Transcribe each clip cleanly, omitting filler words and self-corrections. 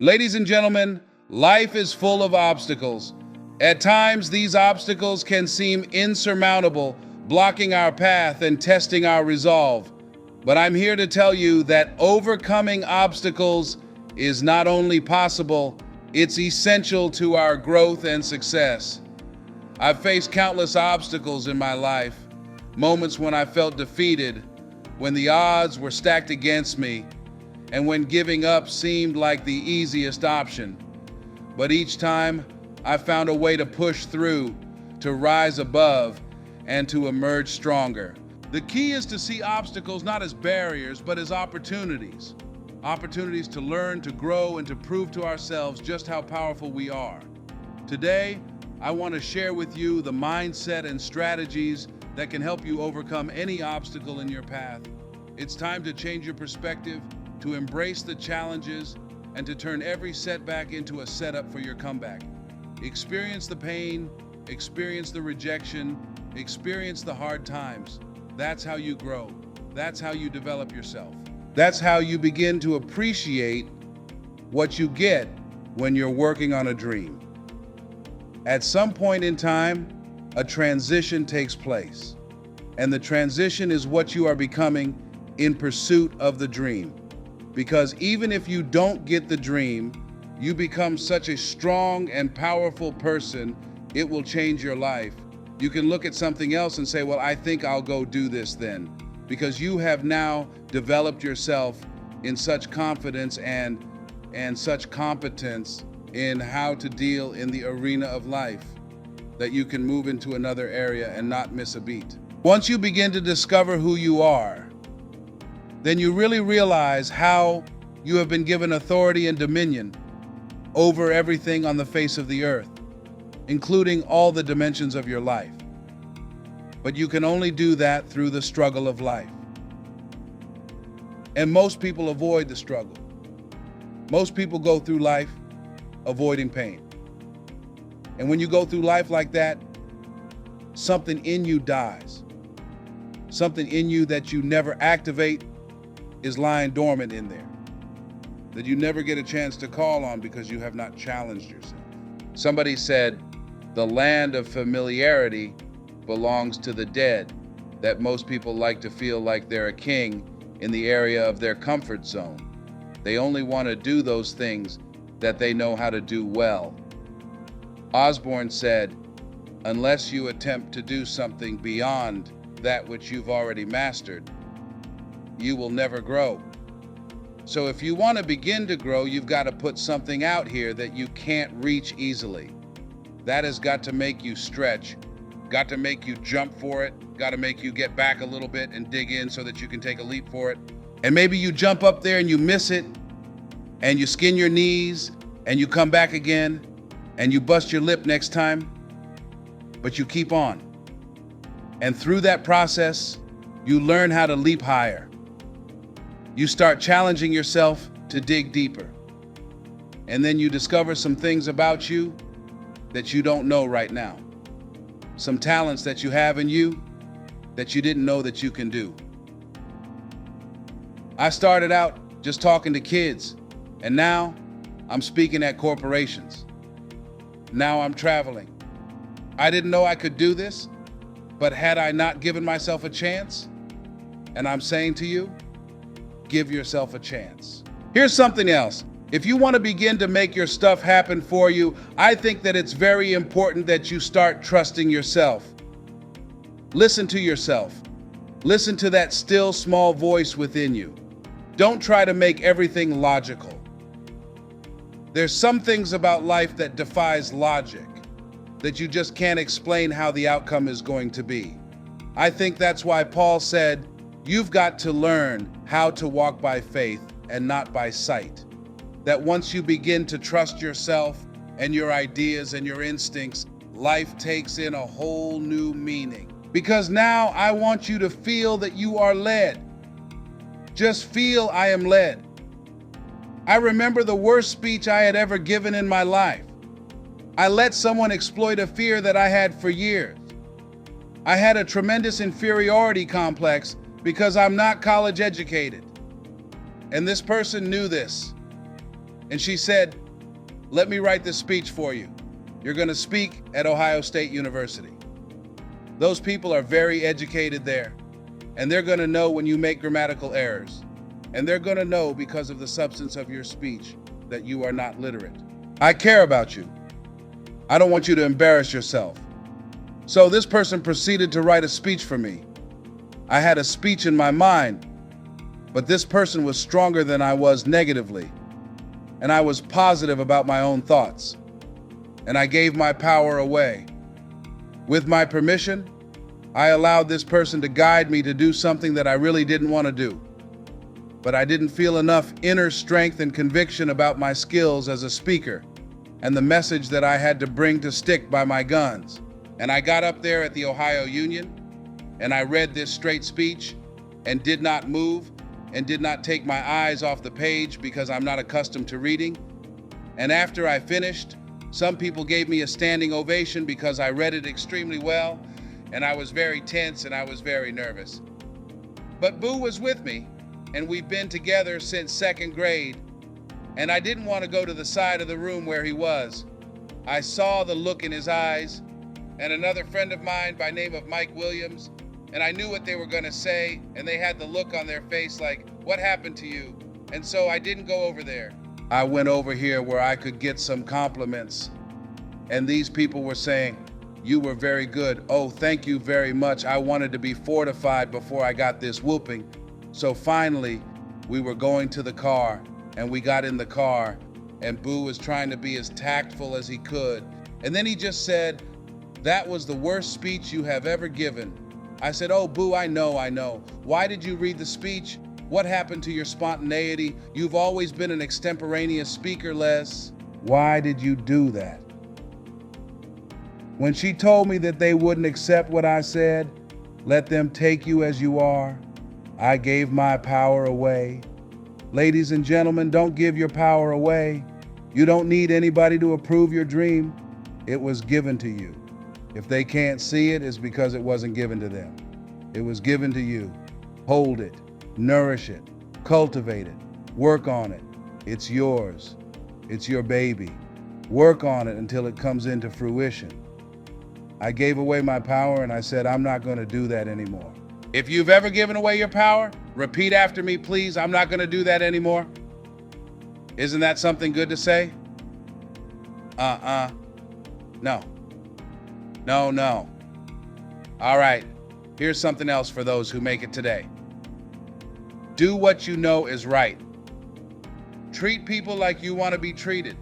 Ladies and gentlemen, life is full of obstacles. At times, these obstacles can seem insurmountable, blocking our path and testing our resolve. But I'm here to tell you that overcoming obstacles is not only possible, it's essential to our growth and success. I've faced countless obstacles in my life, moments when I felt defeated, when the odds were stacked against me, and when giving up seemed like the easiest option. But each time, I found a way to push through, to rise above, and to emerge stronger. The key is to see obstacles not as barriers, but as opportunities. Opportunities to learn, to grow, and to prove to ourselves just how powerful we are. Today, I want to share with you the mindset and strategies that can help you overcome any obstacle in your path. It's time to change your perspective, to embrace the challenges, and to turn every setback into a setup for your comeback. Experience the pain, experience the rejection, experience the hard times. That's how you grow. That's how you develop yourself. That's how you begin to appreciate what you get when you're working on a dream. At some point in time, a transition takes place, and the transition is what you are becoming in pursuit of the dream. Because even if you don't get the dream, you become such a strong and powerful person, it will change your life. You can look at something else and say, well, I think I'll go do this then. Because you have now developed yourself in such confidence and such competence in how to deal in the arena of life that you can move into another area and not miss a beat. Once you begin to discover who you are, then you really realize how you have been given authority and dominion over everything on the face of the earth, including all the dimensions of your life. But you can only do that through the struggle of life. And most people avoid the struggle. Most people go through life avoiding pain. And when you go through life like that, something in you dies. Something in you that you never activate is lying dormant in there, that you never get a chance to call on because you have not challenged yourself. Somebody said, the land of familiarity belongs to the dead, that most people like to feel like they're a king in the area of their comfort zone. They only want to do those things that they know how to do well. Osborne said, unless you attempt to do something beyond that which you've already mastered, you will never grow. So if you want to begin to grow, you've got to put something out here that you can't reach easily. That has got to make you stretch, got to make you jump for it, got to make you get back a little bit and dig in so that you can take a leap for it. And maybe you jump up there and you miss it, and you skin your knees, and you come back again, and you bust your lip next time, but you keep on. And through that process, you learn how to leap higher. You start challenging yourself to dig deeper. And then you discover some things about you that you don't know right now. Some talents that you have in you that you didn't know that you can do. I started out just talking to kids, and now I'm speaking at corporations. Now I'm traveling. I didn't know I could do this, but had I not given myself a chance, and I'm saying to you, give yourself a chance. Here's something else. If you want to begin to make your stuff happen for you, I think that it's very important that you start trusting yourself. Listen to yourself. Listen to that still small voice within you. Don't try to make everything logical. There's some things about life that defies logic, that you just can't explain how the outcome is going to be. I think that's why Paul said, you've got to learn how to walk by faith and not by sight. That once you begin to trust yourself and your ideas and your instincts, life takes in a whole new meaning. Because now I want you to feel that you are led. Just feel I am led. I remember the worst speech I had ever given in my life. I let someone exploit a fear that I had for years. I had a tremendous inferiority complex because I'm not college educated. And this person knew this. And she said, let me write this speech for you. You're going to speak at Ohio State University. Those people are very educated there, and they're going to know when you make grammatical errors. And they're going to know because of the substance of your speech that you are not literate. I care about you. I don't want you to embarrass yourself. So this person proceeded to write a speech for me. I had a speech in my mind, but this person was stronger than I was negatively, and I was positive about my own thoughts, and I gave my power away. With my permission, I allowed this person to guide me to do something that I really didn't want to do. But I didn't feel enough inner strength and conviction about my skills as a speaker and the message that I had to bring to stick by my guns. And I got up there at the Ohio Union, and I read this straight speech and did not move and did not take my eyes off the page because I'm not accustomed to reading. And after I finished, some people gave me a standing ovation because I read it extremely well, and I was very tense and I was very nervous. But Boo was with me, and we've been together since second grade, and I didn't want to go to the side of the room where he was. I saw the look in his eyes, and another friend of mine by name of Mike Williams, and I knew what they were going to say, and they had the look on their face like, what happened to you? And so I didn't go over there. I went over here where I could get some compliments, and these people were saying, you were very good. Oh, thank you very much. I wanted to be fortified before I got this whooping. So finally, we were going to the car, and we got in the car, and Boo was trying to be as tactful as he could. And then he just said, that was the worst speech you have ever given. I said, oh, Boo, I know. Why did you read the speech? What happened to your spontaneity? You've always been an extemporaneous speaker, Les. Why did you do that? When she told me that they wouldn't accept what I said, let them take you as you are, I gave my power away. Ladies and gentlemen, don't give your power away. You don't need anybody to approve your dream. It was given to you. If they can't see it, it's because it wasn't given to them. It was given to you. Hold it, nourish it, cultivate it, work on it. It's yours. It's your baby. Work on it until it comes into fruition. I gave away my power and I said, I'm not going to do that anymore. If you've ever given away your power, repeat after me, please. I'm not going to do that anymore. Isn't that something good to say? No. No. All right, here's something else for those who make it today. Do what you know is right. Treat people like you want to be treated.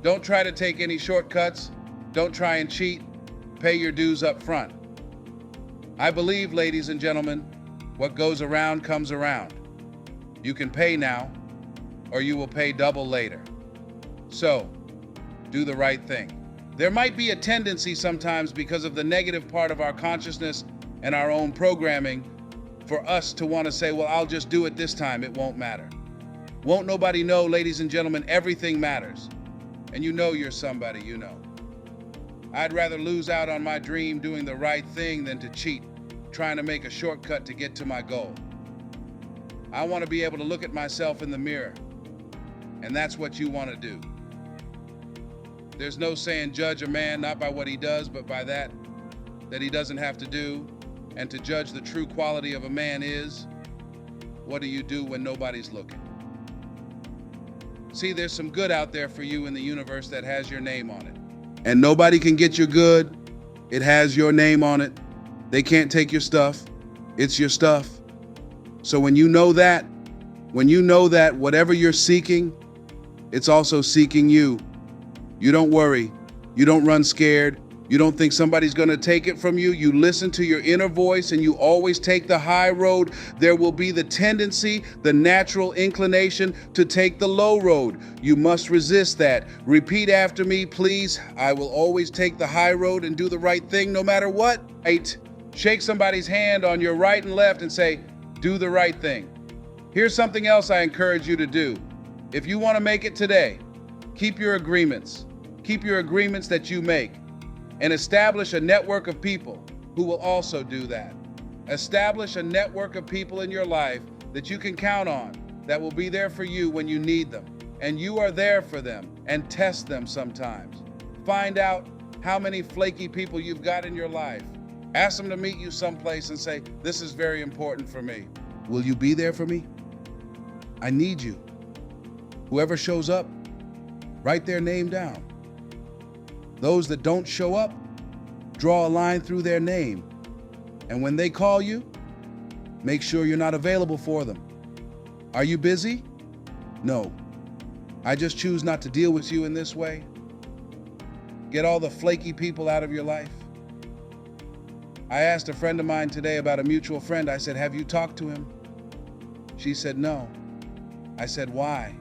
Don't try to take any shortcuts. Don't try and cheat. Pay your dues up front. I believe, ladies and gentlemen, what goes around comes around. You can pay now, or you will pay double later. So, do the right thing. There might be a tendency sometimes because of the negative part of our consciousness and our own programming for us to want to say, well, I'll just do it this time, it won't matter. Won't nobody know, ladies and gentlemen, everything matters. And you know you're somebody, you know. I'd rather lose out on my dream doing the right thing than to cheat, trying to make a shortcut to get to my goal. I want to be able to look at myself in the mirror, and that's what you want to do. There's no saying judge a man not by what he does, but by that he doesn't have to do. And to judge the true quality of a man is, what do you do when nobody's looking? See, there's some good out there for you in the universe that has your name on it. And nobody can get your good. It has your name on it. They can't take your stuff. It's your stuff. So when you know that whatever you're seeking, it's also seeking you. You don't worry. You don't run scared. You don't think somebody's going to take it from you. You listen to your inner voice and you always take the high road. There will be the tendency, the natural inclination to take the low road. You must resist that. Repeat after me, please. I will always take the high road and do the right thing no matter what. Right. Shake somebody's hand on your right and left and say, do the right thing. Here's something else I encourage you to do. If you want to make it today, keep your agreements. Keep your agreements that you make. And establish a network of people who will also do that. Establish a network of people in your life that you can count on, that will be there for you when you need them. and you are there for them and test them sometimes. Find out how many flaky people you've got in your life. Ask them to meet you someplace and say, this is very important for me. Will you be there for me? I need you. Whoever shows up, write their name down. Those that don't show up, draw a line through their name. And when they call you, make sure you're not available for them. Are you busy? No. I just choose not to deal with you in this way. Get all the flaky people out of your life. I asked a friend of mine today about a mutual friend. I said, have you talked to him? She said, no. I said, why?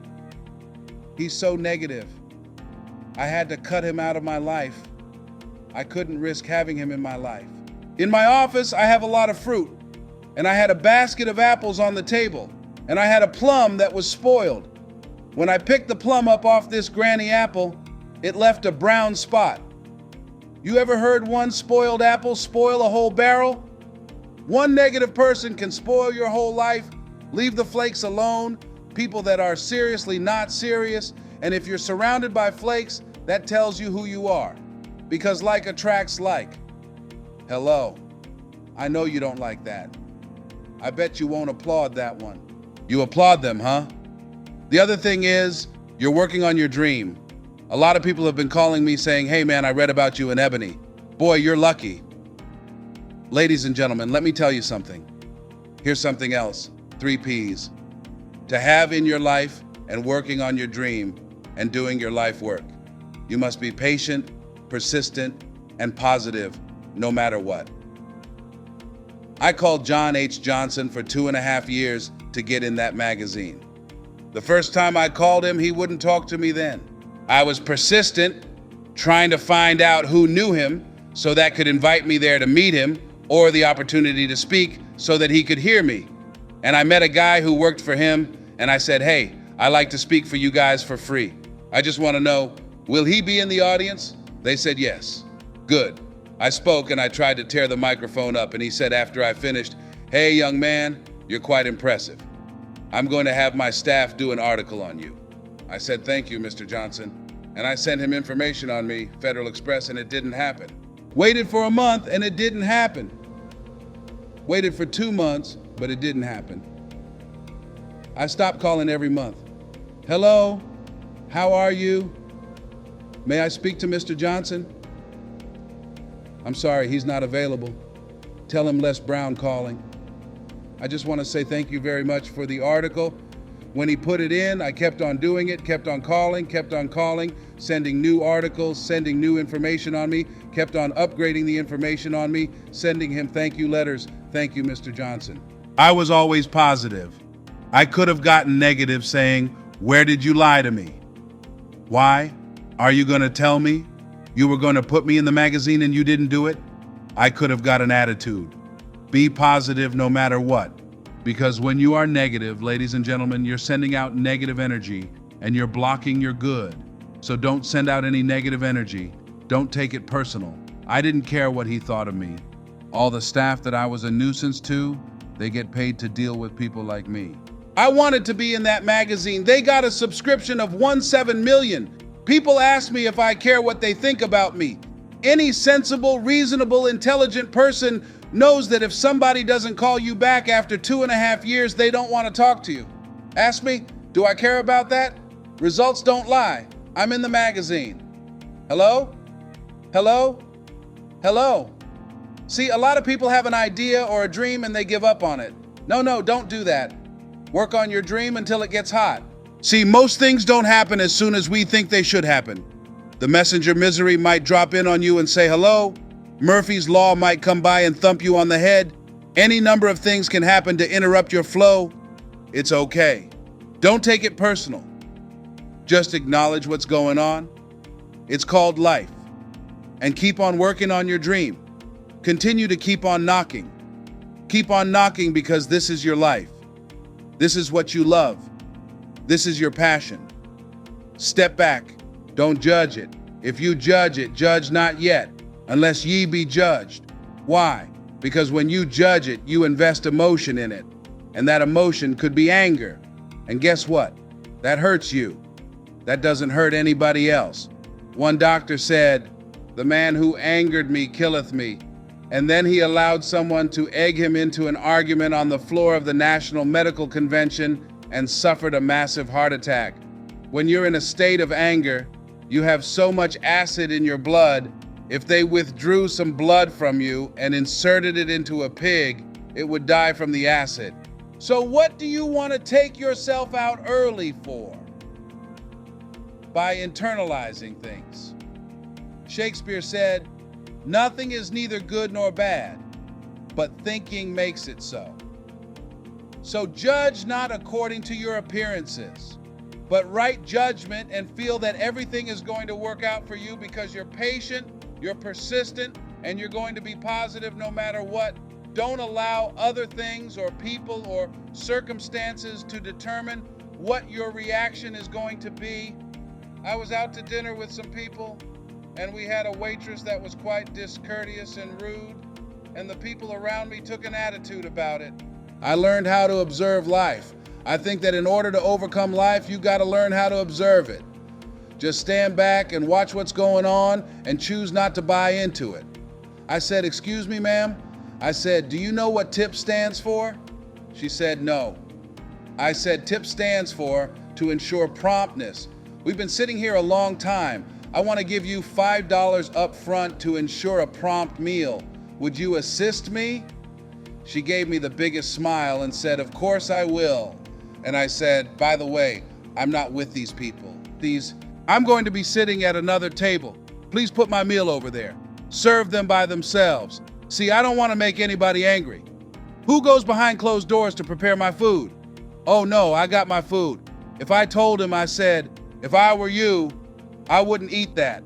He's so negative. I had to cut him out of my life. I couldn't risk having him in my life. In my office, I have a lot of fruit, and I had a basket of apples on the table, and I had a plum that was spoiled. When I picked the plum up off this granny apple, it left a brown spot. You ever heard one spoiled apple spoil a whole barrel? One negative person can spoil your whole life. Leave the flakes alone, people that are seriously not serious. And if you're surrounded by flakes, that tells you who you are. Because like attracts like. Hello. I know you don't like that. I bet you won't applaud that one. You applaud them, huh? The other thing is, you're working on your dream. A lot of people have been calling me saying, hey man, I read about you in Ebony. Boy, you're lucky. Ladies and gentlemen, let me tell you something. Here's something else. 3 P's. To have in your life and working on your dream and doing your life work. You must be patient, persistent, and positive no matter what. I called John H. Johnson for 2.5 years to get in that magazine. The first time I called him, he wouldn't talk to me then. I was persistent, trying to find out who knew him so that could invite me there to meet him or the opportunity to speak so that he could hear me. And I met a guy who worked for him and I said, hey, I like to speak for you guys for free. I just want to know, will he be in the audience? They said yes. Good. I spoke and I tried to tear the microphone up and he said after I finished, hey young man, you're quite impressive. I'm going to have my staff do an article on you. I said, thank you, Mr. Johnson. And I sent him information on me, Federal Express, and it didn't happen. Waited for a month and it didn't happen. Waited for 2 months, but it didn't happen. I stopped calling every month. Hello, how are you? May I speak to Mr. Johnson? I'm sorry, he's not available. Tell him Les Brown calling. I just want to say thank you very much for the article. When he put it in, I kept on doing it, kept on calling, sending new articles, sending new information on me, kept on upgrading the information on me, sending him thank you letters. Thank you, Mr. Johnson. I was always positive. I could have gotten negative saying, where did you lie to me? Why? Are you going to tell me you were going to put me in the magazine and you didn't do it? I could have got an attitude. Be positive no matter what. Because when you are negative, ladies and gentlemen, you're sending out negative energy and you're blocking your good. So don't send out any negative energy. Don't take it personal. I didn't care what he thought of me. All the staff that I was a nuisance to, they get paid to deal with people like me. I wanted to be in that magazine. They got a subscription of 17 million. People ask me if I care what they think about me. Any sensible, reasonable, intelligent person knows that if somebody doesn't call you back after 2.5 years, they don't want to talk to you. Ask me, do I care about that? Results don't lie. I'm in the magazine. Hello? Hello? Hello? See, a lot of people have an idea or a dream and they give up on it. No, don't do that. Work on your dream until it gets hot. See, most things don't happen as soon as we think they should happen. The messenger misery might drop in on you and say hello. Murphy's Law might come by and thump you on the head. Any number of things can happen to interrupt your flow. It's okay. Don't take it personal. Just acknowledge what's going on. It's called life. And keep on working on your dream. Continue to keep on knocking. Keep on knocking because this is your life. This is what you love. This is your passion. Step back. Don't judge it. If you judge it, judge not yet, unless ye be judged. Why? Because when you judge it, you invest emotion in it. And that emotion could be anger. And guess what? That hurts you. that doesn't hurt anybody else. One doctor said, "The man who angered me killeth me." And then he allowed someone to egg him into an argument on the floor of the National Medical Convention and suffered a massive heart attack. When you're in a state of anger, you have so much acid in your blood, if they withdrew some blood from you and inserted it into a pig, it would die from the acid. So what do you want to take yourself out early for? By internalizing things. Shakespeare said, "Nothing is neither good nor bad, but thinking makes it so." So judge not according to your appearances, but right judgment and feel that everything is going to work out for you because you're patient, you're persistent, and you're going to be positive no matter what. Don't allow other things or people or circumstances to determine what your reaction is going to be. I was out to dinner with some people, and we had a waitress that was quite discourteous and rude, and the people around me took an attitude about it. I learned how to observe life. I think that in order to overcome life, you got to learn how to observe it. Just stand back and watch what's going on and choose not to buy into it. I said, "Excuse me, ma'am?" I said, "Do you know what TIP stands for?" She said, "No." I said, "TIP stands for to ensure promptness. We've been sitting here a long time. I want to give you $5 up front to ensure a prompt meal. Would you assist me?" She gave me the biggest smile and said, "Of course I will." And I said, "By the way, I'm not with these people. I'm going to be sitting at another table. Please put my meal over there. Serve them by themselves. See, I don't want to make anybody angry. Who goes behind closed doors to prepare my food?" "Oh no, I got my food." If I told him, I said, "If I were you, I wouldn't eat that.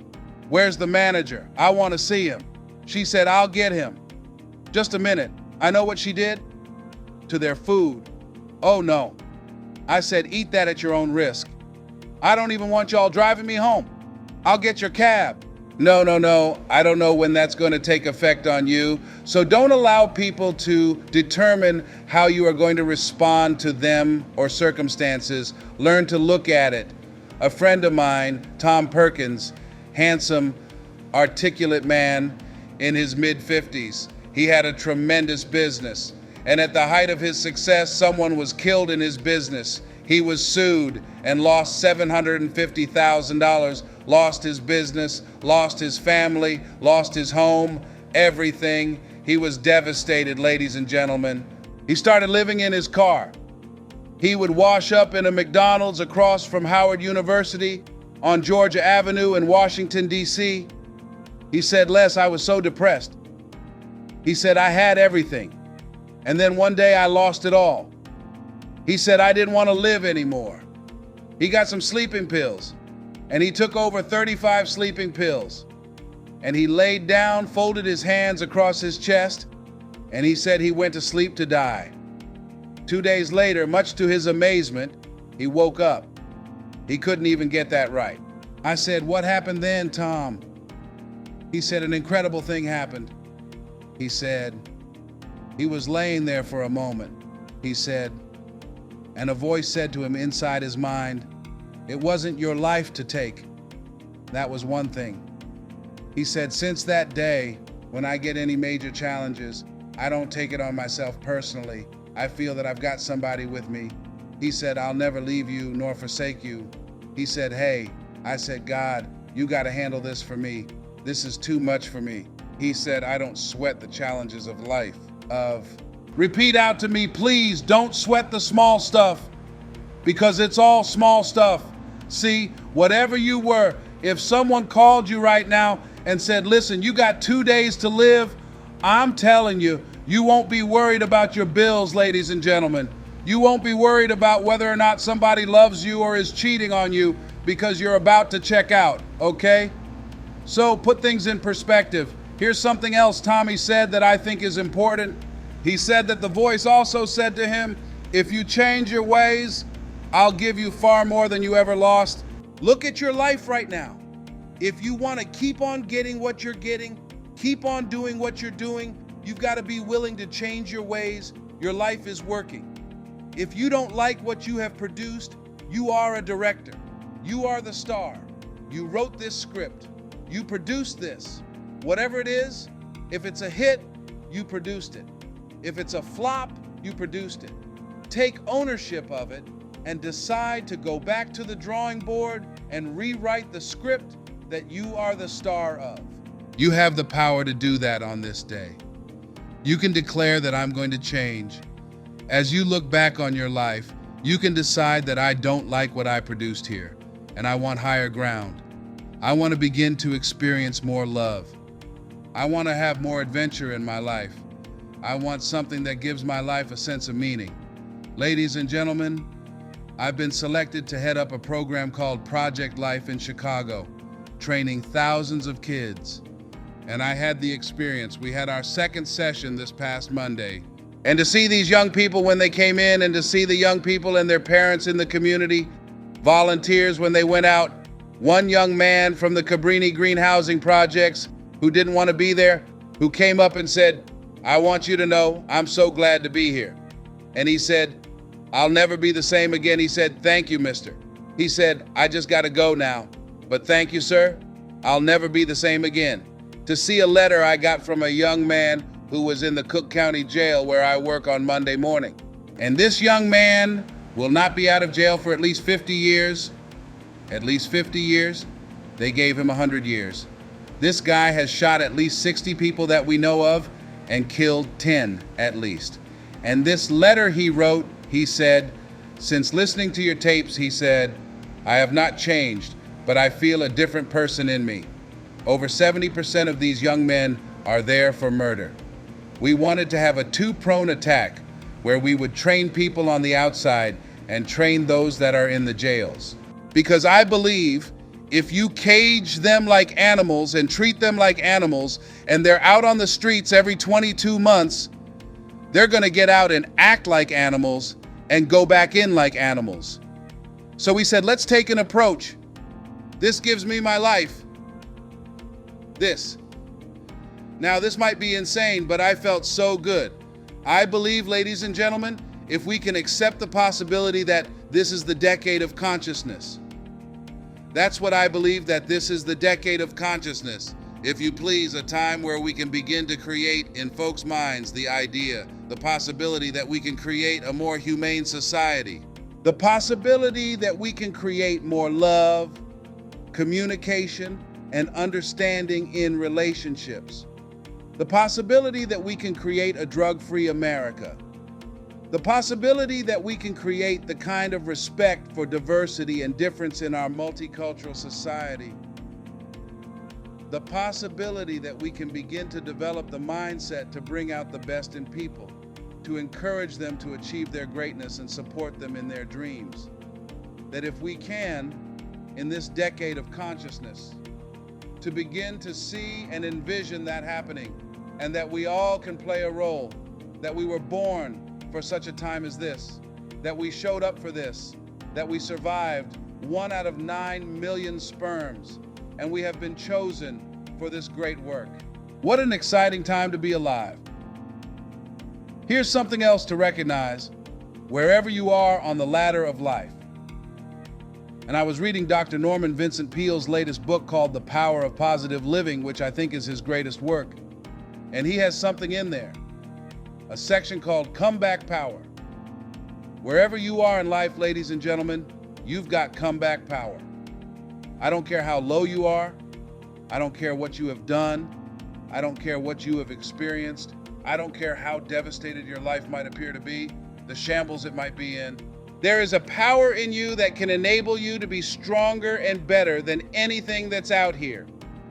Where's the manager? I want to see him." She said, "I'll get him." Just a minute. I know what she did to their food. "Oh no." I said, "Eat that at your own risk. I don't even want y'all driving me home. I'll get your cab." No. I don't know when that's going to take effect on you. So don't allow people to determine how you are going to respond to them or circumstances. Learn to look at it. A friend of mine, Tom Perkins, handsome, articulate man in his mid-50s. He had a tremendous business. And at the height of his success, someone was killed in his business. He was sued and lost $750,000, lost his business, lost his family, lost his home, everything. He was devastated, ladies and gentlemen. He started living in his car. He would wash up in a McDonald's across from Howard University on Georgia Avenue in Washington, D.C. He said, "Les, I was so depressed." He said, "I had everything. And then one day I lost it all." He said, "I didn't want to live anymore." He got some sleeping pills, and he took over 35 sleeping pills. And he laid down, folded his hands across his chest, and he said he went to sleep to die. 2 days later, much to his amazement, he woke up. He couldn't even get that right. I said, "What happened then, Tom?" He said, "An incredible thing happened." He said, he was laying there for a moment. He said, and a voice said to him inside his mind, "It wasn't your life to take. That was one thing." He said, "Since that day, when I get any major challenges, I don't take it on myself personally. I feel that I've got somebody with me." He said, "I'll never leave you nor forsake you." He said, "Hey," I said, "God, you got to handle this for me. This is too much for me." He said, "I don't sweat the challenges of life." Repeat out to me, please, don't sweat the small stuff, because it's all small stuff. See, whatever you were, if someone called you right now and said, "Listen, you got 2 days to live," I'm telling you, you won't be worried about your bills, ladies and gentlemen. You won't be worried about whether or not somebody loves you or is cheating on you because you're about to check out, okay? So put things in perspective. Here's something else Tommy said that I think is important. He said that the voice also said to him, "If you change your ways, I'll give you far more than you ever lost." Look at your life right now. If you want to keep on getting what you're getting, keep on doing what you're doing, you've got to be willing to change your ways. Your life is working. If you don't like what you have produced, you are a director. You are the star. You wrote this script. You produced this. Whatever it is, if it's a hit, you produced it. If it's a flop, you produced it. Take ownership of it and decide to go back to the drawing board and rewrite the script that you are the star of. You have the power to do that on this day. You can declare that I'm going to change. As you look back on your life, you can decide that I don't like what I produced here, and I want higher ground. I want to begin to experience more love. I want to have more adventure in my life. I want something that gives my life a sense of meaning. Ladies and gentlemen, I've been selected to head up a program called Project Life in Chicago, training thousands of kids. And I had the experience. We had our second session this past Monday. And to see these young people when they came in, and to see the young people and their parents in the community, volunteers when they went out. One young man from the Cabrini Green Housing Projects who didn't want to be there, who came up and said, I want you to know I'm so glad to be here. And he said, I'll never be the same again. He said, thank you, mister. He said, I just got to go now. But thank you, sir. I'll never be the same again. To see a letter I got from a young man who was in the Cook County Jail where I work on Monday morning. And this young man will not be out of jail for at least 50 years. At least 50 years. They gave him 100 years. This guy has shot at least 60 people that we know of and killed 10 at least. And this letter he wrote, he said, since listening to your tapes, he said, I have not changed, but I feel a different person in me. Over 70% of these young men are there for murder. We wanted to have a two-pronged attack where we would train people on the outside and train those that are in the jails. Because I believe if you cage them like animals and treat them like animals, and they're out on the streets every 22 months, they're gonna get out and act like animals and go back in like animals. So we said, let's take an approach. This gives me my life. This. Now, this might be insane, but I felt so good. I believe, ladies and gentlemen, if we can accept the possibility that this is the decade of consciousness. That's what I believe, that this is the decade of consciousness. If you please, a time where we can begin to create in folks' minds the idea, the possibility that we can create a more humane society. The possibility that we can create more love, communication, and understanding in relationships. The possibility that we can create a drug-free America. The possibility that we can create the kind of respect for diversity and difference in our multicultural society. The possibility that we can begin to develop the mindset to bring out the best in people, to encourage them to achieve their greatness and support them in their dreams. That if we can, in this decade of consciousness, to begin to see and envision that happening, and that we all can play a role, that we were born for such a time as this, that we showed up for this, that we survived 1 out of 9 million sperms, and we have been chosen for this great work. What an exciting time to be alive. Here's something else to recognize wherever you are on the ladder of life. And I was reading Dr. Norman Vincent Peale's latest book called The Power of Positive Living, which I think is his greatest work. And he has something in there, a section called Comeback Power. Wherever you are in life, ladies and gentlemen, you've got comeback power. I don't care how low you are. I don't care what you have done. I don't care what you have experienced. I don't care how devastated your life might appear to be, the shambles it might be in. There is a power in you that can enable you to be stronger and better than anything that's out here.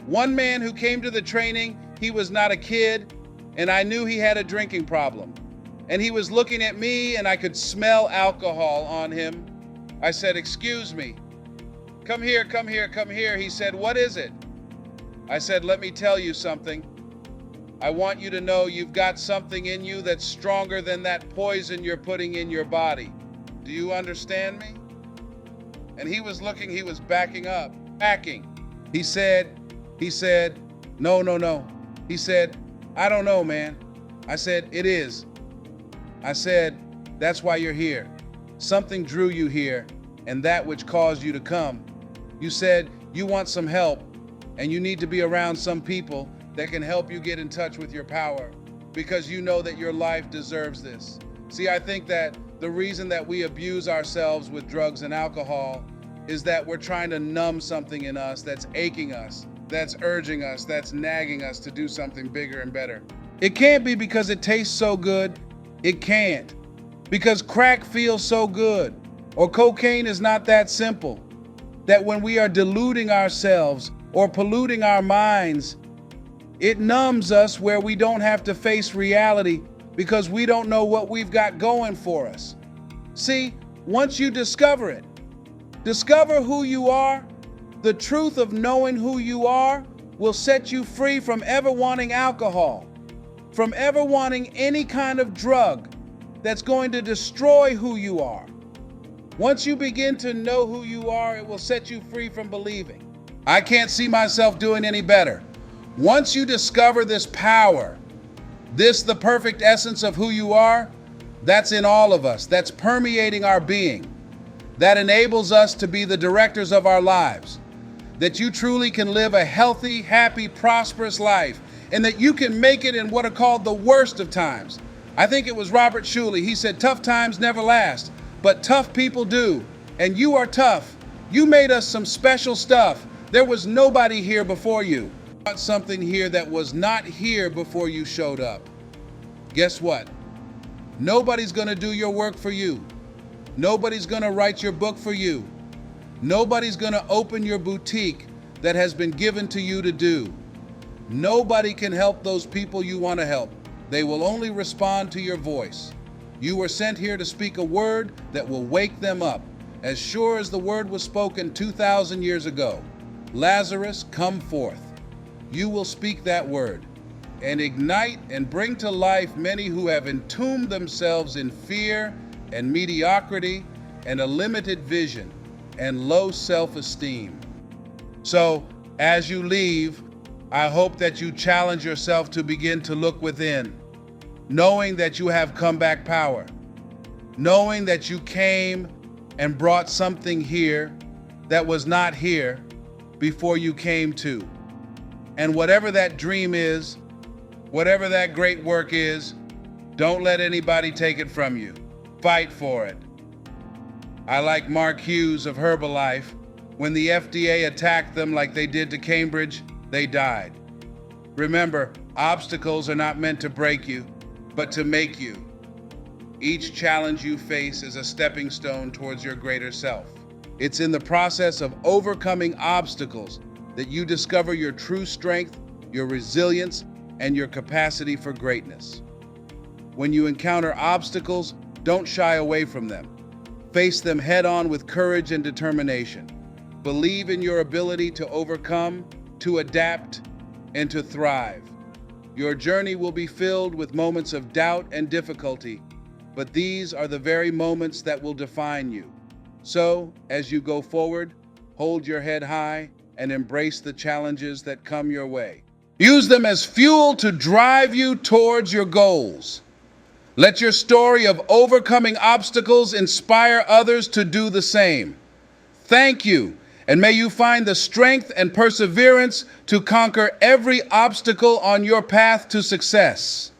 One man who came to the training, he was not a kid, and I knew he had a drinking problem. And he was looking at me, and I could smell alcohol on him. I said, "Excuse me. Come here, come here, come here." He said, "What is it?" I said, "Let me tell you something. I want you to know you've got something in you that's stronger than that poison you're putting in your body. Do you understand me?" And he was looking, he was backing up, backing. He said, no. He said, "I don't know, man." I said, "It is." I said, "That's why you're here. Something drew you here, and that which caused you to come You said you want some help and you need to be around some people that can help you get in touch with your power because you know that your life deserves this. See, I think that the reason that we abuse ourselves with drugs and alcohol is that we're trying to numb something in us that's aching us, that's urging us, that's nagging us to do something bigger and better. It can't be because it tastes so good. It can't. Because crack feels so good. Or cocaine is not that simple. That when we are deluding ourselves or polluting our minds, it numbs us where we don't have to face reality because we don't know what we've got going for us. See, once you discover it, discover who you are, the truth of knowing who you are will set you free from ever wanting alcohol, from ever wanting any kind of drug that's going to destroy who you are. Once you begin to know who you are, it will set you free from believing, I can't see myself doing any better. Once you discover this power, the perfect essence of who you are, that's in all of us, that's permeating our being, that enables us to be the directors of our lives, that you truly can live a healthy, happy, prosperous life, and that you can make it in what are called the worst of times. I think it was Robert Shuley. He said, tough times never last, but tough people do. And you are tough. You made us some special stuff. There was nobody here before you. Something here that was not here before you showed up. Guess what? Nobody's gonna do your work for you. Nobody's gonna write your book for you. Nobody's gonna open your boutique that has been given to you to do. Nobody can help those people you want to help. They will only respond to your voice. You were sent here to speak a word that will wake them up, as sure as the word was spoken 2,000 years ago. Lazarus, come forth. You will speak that word and ignite and bring to life many who have entombed themselves in fear and mediocrity and a limited vision and low self-esteem. So, as you leave, I hope that you challenge yourself to begin to look within, knowing that you have comeback power, knowing that you came and brought something here that was not here before you came to. And whatever that dream is, whatever that great work is, don't let anybody take it from you. Fight for it. I like Mark Hughes of Herbalife. When the FDA attacked them like they did to Cambridge, they died. Remember, obstacles are not meant to break you, but to make you. Each challenge you face is a stepping stone towards your greater self. It's in the process of overcoming obstacles that you discover your true strength, your resilience, and your capacity for greatness. When you encounter obstacles, don't shy away from them. Face them head on with courage and determination. Believe in your ability to overcome, to adapt, and to thrive. Your journey will be filled with moments of doubt and difficulty, but these are the very moments that will define you. So, as you go forward, hold your head high and embrace the challenges that come your way. Use them as fuel to drive you towards your goals. Let your story of overcoming obstacles inspire others to do the same. Thank you, and may you find the strength and perseverance to conquer every obstacle on your path to success.